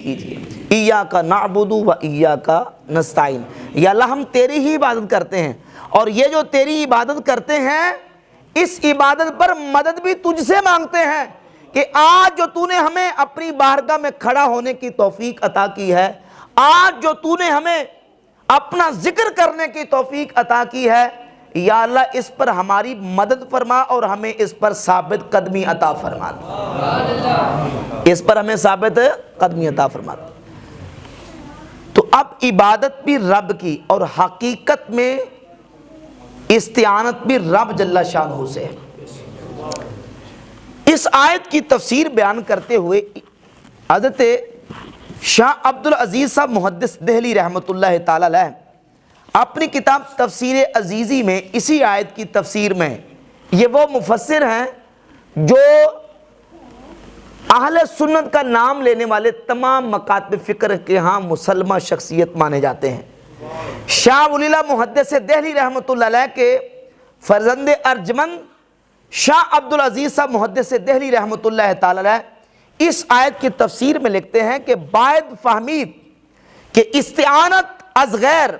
کیجیے۔ ایاک نعبد و ایاک نستعین، یا اللہ ہم تیری ہی عبادت کرتے ہیں، اور یہ جو تیری عبادت کرتے ہیں اس عبادت پر مدد بھی تجھ سے مانگتے ہیں کہ آج جو تو نے ہمیں اپنی بارگاہ میں کھڑا ہونے کی توفیق عطا کی ہے، آج جو تو نے ہمیں اپنا ذکر کرنے کی توفیق عطا کی ہے، یا اللہ اس پر ہماری مدد فرما اور ہمیں اس پر ثابت قدمی عطا فرما دے، اس پر ہمیں ثابت قدمی عطا فرما دے۔ تو اب عبادت بھی رب کی اور حقیقت میں استعانت بھی رب جل شانہ سے ہے۔ اس آیت کی تفسیر بیان کرتے ہوئے حضرت شاہ عبدالعزیز صاحب محدث دہلی رحمۃ اللہ تعالی علیہ اپنی کتاب تفسیر عزیزی میں اسی آیت کی تفسیر میں، یہ وہ مفسر ہیں جو اہل سنت کا نام لینے والے تمام مکاتب فکر کے ہاں مسلمہ شخصیت مانے جاتے ہیں۔ شاہ ولی اللہ محدث دہلی رحمۃ اللہ علیہ کے فرزند ارجمند شاہ عبدالعزیز صاحب محدث دہلی رحمۃ اللہ تعالی علیہ اس آیت کی تفسیر میں لکھتے ہیں کہ باید فہمید کہ استعانت از غیر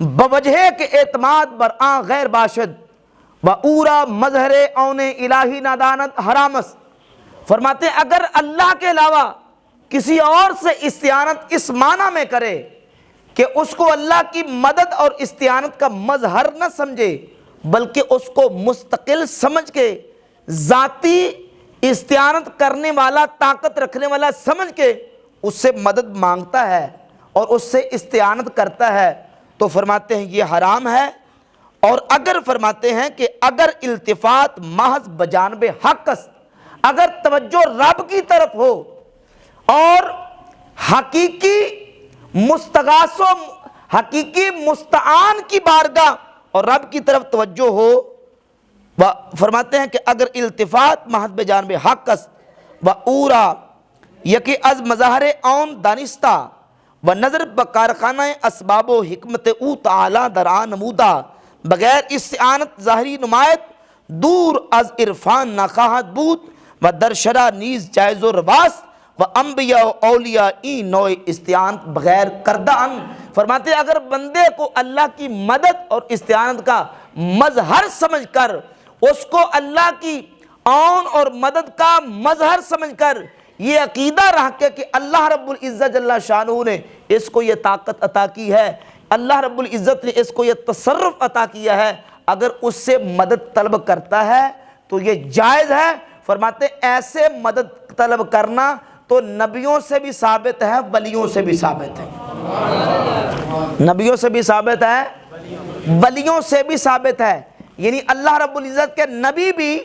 بوجہ کے اعتماد بر آن غیر باشد و اورا مظہر اون الہی نادانت حرامس۔ فرماتے ہیں اگر اللہ کے علاوہ کسی اور سے استعانت اس معنی میں کرے کہ اس کو اللہ کی مدد اور استعانت کا مظہر نہ سمجھے بلکہ اس کو مستقل سمجھ کے ذاتی استعانت کرنے والا، طاقت رکھنے والا سمجھ کے اس سے مدد مانگتا ہے اور اس سے استعانت کرتا ہے، تو فرماتے ہیں یہ حرام ہے۔ اور اگر فرماتے ہیں کہ اگر التفات محض بجانب حق است، اگر توجہ رب کی طرف ہو اور حقیقی مستغاث و حقیقی مستعان کی بارگاہ اور رب کی طرف توجہ ہو، فرماتے ہیں کہ اگر التفات محض بجانب حق است و اورا یکی از مظاہر اون دانستہ و نظر بکارخانہ اسباب و حکمت او تعالی درآن نمودہ بغیر استعانت ظاہری نمایت دور از عرفان ناخواہد بود و در شرع نیز جائز و رواست و انبیاء و اولیاء این نوع استعانت بغیر کردہ ان۔ فرماتے ہیں اگر بندے کو اللہ کی مدد اور استعانت کا مظہر سمجھ کر، اس کو اللہ کی عون اور مدد کا مظہر سمجھ کر یہ عقیدہ رکھ کے کہ اللہ رب العزت جل شانہ نے اس کو یہ طاقت عطا کی ہے، اللہ رب العزت نے اس کو یہ تصرف عطا کیا ہے، اگر اس سے مدد طلب کرتا ہے تو یہ جائز ہے۔ فرماتے ایسے مدد طلب کرنا تو نبیوں سے بھی ثابت ہے، ولیوں سے بھی ثابت ہے، نبیوں سے بھی ثابت ہے، ولیوں سے بھی ثابت ہے۔ یعنی اللہ رب العزت کے نبی بھی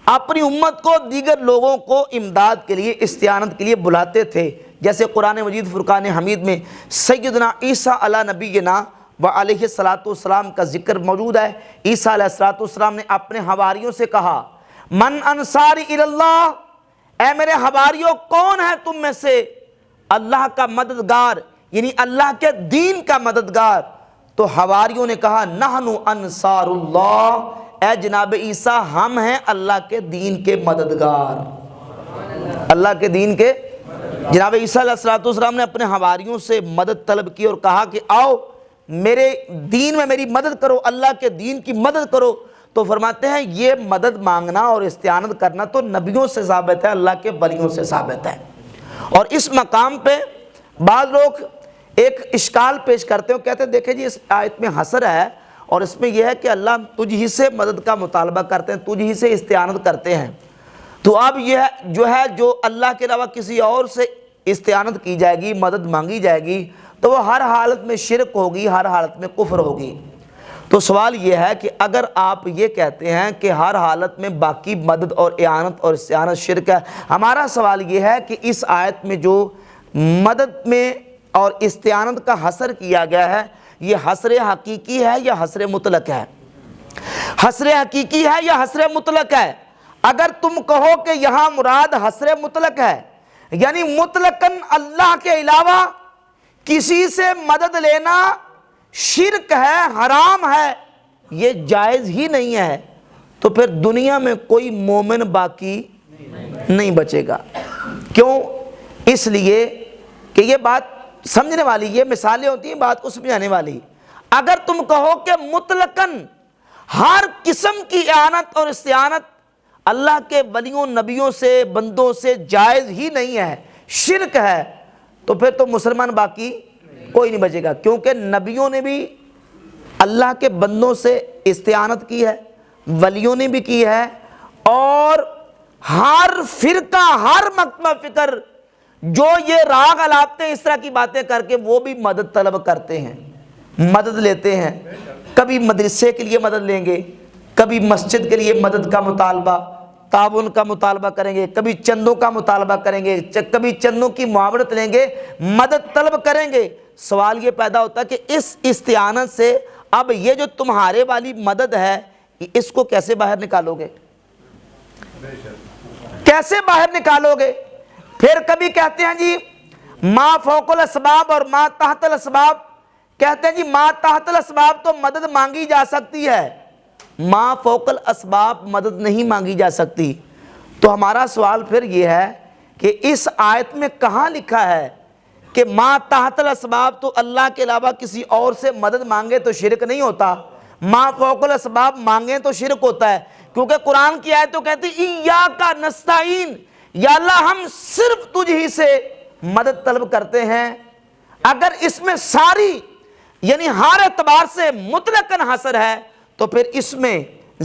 اپنی امت کو، دیگر لوگوں کو امداد کے لیے، استعانت کے لیے بلاتے تھے، جیسے قرآن مجید فرقان حمید میں سیدنا عیسیٰ علی نبینا و علیہ الصلاۃ والسلام کا ذکر موجود ہے۔ عیسیٰ علیہ الصلاۃ والسلام نے اپنے حواریوں سے کہا من انصاری اللہ، اے میرے حواریوں کون ہے تم میں سے اللہ کا مددگار، یعنی اللہ کے دین کا مددگار؟ تو حواریوں نے کہا نحن انصار اللہ، اے جناب عیسیٰ ہم ہیں اللہ کے دین کے مددگار، اللہ کے دین کے۔ جناب عیسیٰ علیہ السلام نے اپنے حواریوں سے مدد طلب کی اور کہا کہ آؤ میرے دین میں میری مدد کرو، اللہ کے دین کی مدد کرو۔ تو فرماتے ہیں یہ مدد مانگنا اور استعانت کرنا تو نبیوں سے ثابت ہے، اللہ کے ولیوں سے ثابت ہے۔ اور اس مقام پہ بعض لوگ ایک اشکال پیش کرتے ہیں، کہتے ہیں دیکھیں جی اس آیت میں حصر ہے اور اس میں یہ ہے کہ اللہ تجھ ہی سے مدد کا مطالبہ کرتے ہیں، تجھ ہی سے استعانت کرتے ہیں، تو اب یہ جو اللہ کے علاوہ کسی اور سے استعانت کی جائے گی، مدد مانگی جائے گی، تو وہ ہر حالت میں شرک ہوگی، ہر حالت میں کفر ہوگی۔ تو سوال یہ ہے کہ اگر آپ یہ کہتے ہیں کہ ہر حالت میں باقی مدد اور اعانت اور استعانت شرک ہے، ہمارا سوال یہ ہے کہ اس آیت میں جو مدد میں اور استعانت کا حصر کیا گیا ہے یہ حصر حقیقی ہے یا حصر مطلق ہے؟ حصر حقیقی ہے یا حصر مطلق ہے؟ اگر تم کہو کہ یہاں مراد حصر مطلق ہے، یعنی مطلقاً اللہ کے علاوہ کسی سے مدد لینا شرک ہے، حرام ہے، یہ جائز ہی نہیں ہے، تو پھر دنیا میں کوئی مومن باقی نہیں بچے گا۔ کیوں؟ اس لیے کہ یہ بات سمجھنے والی، یہ مثالیں ہوتی ہیں بات کو سمجھانے والی۔ اگر تم کہو کہ مطلقاً ہر قسم کی اعانت اور استعانت اللہ کے ولیوں نبیوں سے بندوں سے جائز ہی نہیں ہے، شرک ہے، تو پھر تو مسلمان باقی کوئی نہیں بچے گا، کیونکہ نبیوں نے بھی اللہ کے بندوں سے استعانت کی ہے، ولیوں نے بھی کی ہے، اور ہر فرقہ ہر مکتبہ فکر جو یہ راگ الاپتے اس طرح کی باتیں کر کے وہ بھی مدد طلب کرتے ہیں، مدد لیتے ہیں۔ کبھی مدرسے کے لیے مدد لیں گے، کبھی مسجد کے لیے مدد کا مطالبہ تعاون کا مطالبہ کریں گے، کبھی چندوں کا مطالبہ کریں گے، کبھی چندوں کی معاونت لیں گے، مدد طلب کریں گے۔ سوال یہ پیدا ہوتا ہے کہ اس استعانت سے اب یہ جو تمہارے والی مدد ہے اس کو کیسے باہر نکالو گے، کیسے باہر نکالو گے؟ پھر کبھی کہتے ہیں جی ما فوق الاسباب اور ما تحت الاسباب، کہتے ہیں جی ما تحت الاسباب تو مدد مانگی جا سکتی ہے، ما فوق الاسباب مدد نہیں مانگی جا سکتی۔ تو ہمارا سوال پھر یہ ہے کہ اس آیت میں کہاں لکھا ہے کہ ما تحت الاسباب تو اللہ کے علاوہ کسی اور سے مدد مانگے تو شرک نہیں ہوتا، ما فوق الاسباب مانگیں تو شرک ہوتا ہے؟ کیونکہ قرآن کی آیت تو کہتی ایاک نستعین، یا اللہ ہم صرف تجھ ہی سے مدد طلب کرتے ہیں۔ اگر اس میں ساری یعنی ہر اعتبار سے مطلقاً حصر ہے تو پھر اس میں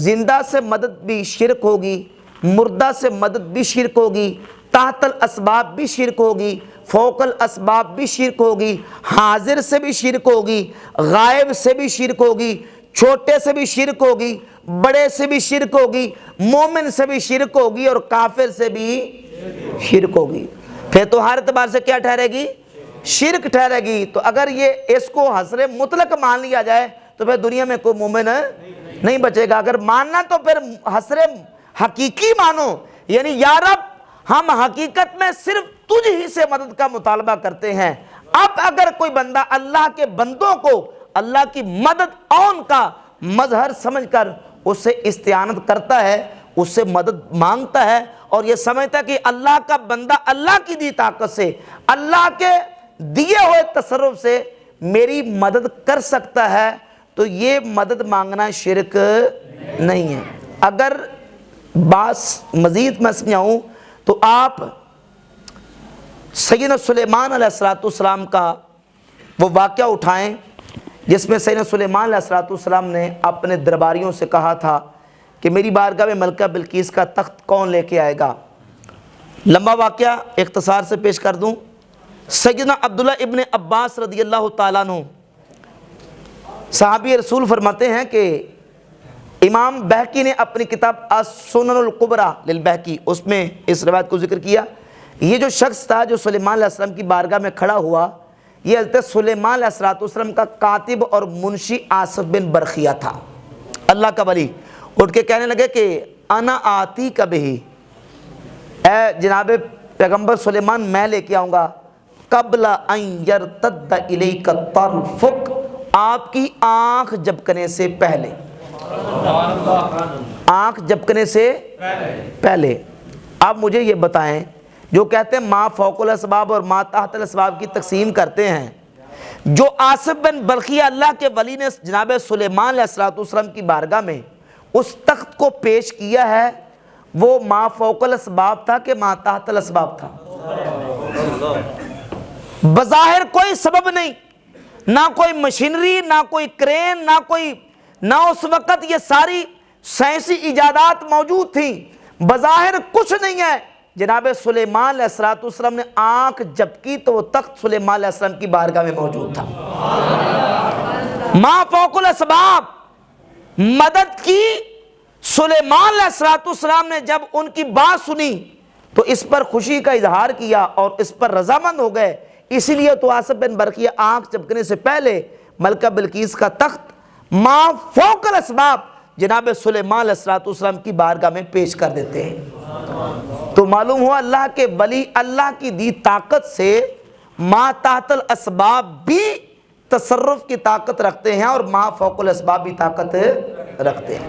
زندہ سے مدد بھی شرک ہوگی، مردہ سے مدد بھی شرک ہوگی، تحت الاسباب بھی شرک ہوگی، فوق الاسباب بھی شرک ہوگی، حاضر سے بھی شرک ہوگی، غائب سے بھی شرک ہوگی، چھوٹے سے بھی شرک ہوگی، بڑے سے بھی شرک ہوگی، مومن سے بھی شرک ہوگی، اور کافر سے بھی شرک ہوگی۔ پھر تو ہر اعتبار سے کیا ٹھہرے گی؟ شرک ٹھہرے گی۔ تو اگر یہ اس کو حصر مطلق مان لیا جائے تو پھر دنیا میں کوئی مومن نہیں بچے گا۔ اگر ماننا تو پھر حصر حقیقی مانو، یعنی یا رب ہم حقیقت میں صرف تجھ ہی سے مدد کا مطالبہ کرتے ہیں۔ اب اگر کوئی بندہ اللہ کے بندوں کو اللہ کی مدد اون کا مظہر سمجھ کر اس سے استعانت کرتا ہے، اس سے مدد مانگتا ہے، اور یہ سمجھتا ہے کہ اللہ کا بندہ اللہ کی دی طاقت سے اللہ کے دیے ہوئے تصرف سے میری مدد کر سکتا ہے، تو یہ مدد مانگنا شرک نہیں ہے۔ اگر بات مزید میں سمجھاؤں تو آپ سیدنا سلیمان علیہ السلام کا وہ واقعہ اٹھائیں جس میں سیدنا سلیمان علیہ السلام نے اپنے درباریوں سے کہا تھا کہ میری بارگاہ میں ملکہ بلقیس کا تخت کون لے کے آئے گا۔ لمبا واقعہ اختصار سے پیش کر دوں۔ سیدنا عبداللہ ابن عباس رضی اللہ تعالیٰ عنہ صحابی رسول فرماتے ہیں کہ امام بہقی نے اپنی کتاب السنن الکبریٰ للبہقی اس میں اس روایت کو ذکر کیا۔ یہ جو شخص تھا جو سلیمان علیہ السلام کی بارگاہ میں کھڑا ہوا، یہ حضرت سلیمان علیہ السلام کا کاتب اور منشی آصف بن برخیہ تھا، اللہ کا ولی۔ اٹھ کے کہنے لگے کہ انا آتی کا بہی، اے جناب پیغمبر سلیمان میں لے کے آؤں گا، قبل ان یرتد الیک طرفک، آپ کی آنکھ جھپکنے سے پہلے، آنکھ جھپکنے سے پہلے۔ آپ مجھے یہ بتائیں، جو کہتے ہیں ما فوق الاسباب اور ما تحت الاسباب کی تقسیم کرتے ہیں، جو آصف بن برخیہ اللہ کے ولی نے جناب سلیمان علیہ السلام کی بارگاہ میں اس تخت کو پیش کیا ہے، وہ ما فوق الاسباب تھا کہ ما تحت الاسباب تھا؟ بظاہر کوئی سبب نہیں، نہ کوئی مشینری، نہ کوئی کرین، نہ اس وقت یہ ساری سائنسی ایجادات موجود تھیں، بظاہر کچھ نہیں ہے۔ جناب سلیمان علیہ السلام نے آنکھ جھپکی تو وہ تخت سلیمان علیہ السلام کی بارگاہ میں موجود تھا۔ ما فوق الاسباب مدد کی سلیمان علیہ السلام نے جب ان کی بات سنی تو اس پر خوشی کا اظہار کیا اور اس پر رضامند ہو گئے، اسی لیے تو آصف بن برخیہ آنکھ جھپکنے سے پہلے ملکہ بلقیس کا تخت ما فوق الاسباب جناب سلیمان علیہ السلام کی بارگاہ میں پیش کر دیتے ہیں۔ تو معلوم ہوا اللہ کے ولی اللہ کی دی طاقت سے ما تحت الاسباب بھی تصرف کی طاقت رکھتے ہیں اور ما فوق الاسباب بھی طاقت رکھتے ہیں۔